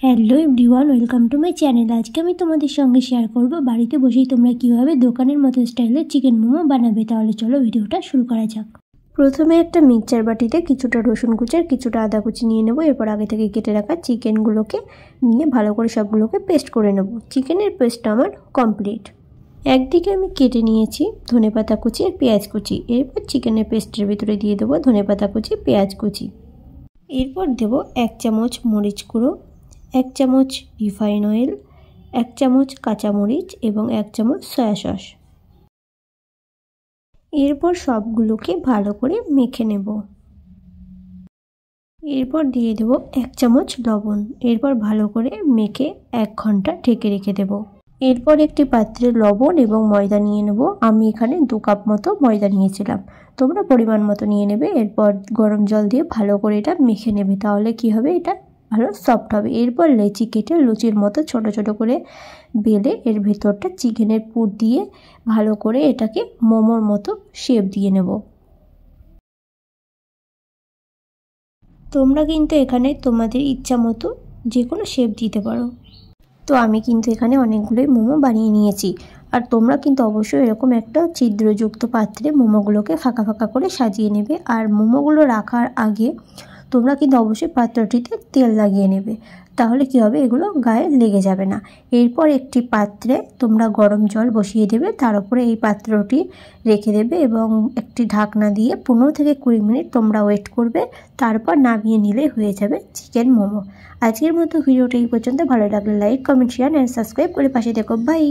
Hello everyone, welcome to my channel. আজকে আমি তোমাদের সঙ্গে শেয়ার করব বাড়িতে বসেই তোমরা কীভাবে দোকানের মতো স্টাইলে চিকেন মোমো বানাবে। তাহলে চলো ভিডিওটা শুরু করা যাক। প্রথমে একটা মিক্সচার বাটিতে কিছুটা রসুন কুচি আর কিছুটা আদা কুচি নিয়ে নেব। এরপর আগে থেকে কেটে রাখা চিকেনগুলোকে নিয়ে ভালো করে সবগুলোকে পেস্ট করে নেব। চিকেনের পেস্টটা আমার কমপ্লিট। একদিকে আমি কেটে নিয়েছি ধনেপাতা কুচি আর পেঁয়াজ কুচি। এরপর চিকেনের পেস্টের ভিতরে দিয়ে দেবো ধনেপাতা কুচি, পেঁয়াজ কুচি। এরপর দেব 1 চামচ মরিচ গুঁড়ো, 1 চামচ রিফাইন অয়েল, 1 চামচ কাঁচামরিচ এবং 1 চামচ সয়া সস। এরপর সবগুলোকে ভালো করে মেখে নেব। এরপর দিয়ে দেব 1 চামচ লবণ। এরপর ভালো করে মেখে 1 ঘন্টা ঢেকে রেখে দেব। এরপর একটি পাত্রে লবণ এবং ময়দা নিয়ে নেব। আমি এখানে 2 কাপ মতো ময়দা নিয়েছিলাম, তোমরা পরিমাণ মতো নিয়ে নেবে। এরপর গরম জল দিয়ে ভালো করে এটা মেখে নেবে, তাহলে কি হবে, এটা ভালো সফট হবে। এরপর লেচি কেটে লুচির মতো ছোট ছোট করে বেলে এর ভেতরটা চিকেনের পুর দিয়ে ভালো করে এটাকে মোমোর মতো শেপ দিয়ে নেব। তোমরা কিন্তু এখানে তোমাদের ইচ্ছা মতো যে কোনো শেপ দিতে পারো। তো আমি কিন্তু এখানে অনেকগুলোই মোমো বানিয়ে নিয়েছি। আর তোমরা কিন্তু অবশ্যই এরকম একটা ছিদ্রযুক্ত পাত্রে মোমোগুলোকে ফাঁকা ফাঁকা করে সাজিয়ে নেবে। আর মোমোগুলো রাখার আগে তোমরা কিন্তু অবশ্যই পাত্রটিতে তেল লাগিয়ে নেবে, তাহলে কি হবে, এগুলো গায়ে লেগে যাবে না। এরপর একটি পাত্রে তোমরা গরম জল বসিয়ে দেবে, তার উপরে এই পাত্রটি রেখে দেবে এবং একটি ঢাকনা দিয়ে 15 থেকে 20 মিনিট তোমরা ওয়েট করবে। তারপর নামিয়ে নিলে হয়ে যাবে চিকেন মোমো। আজকের মতো ভিডিওটা এই পর্যন্ত। ভালো লাগলে like, comment, share and subscribe করে পাশে দেখো। বাই।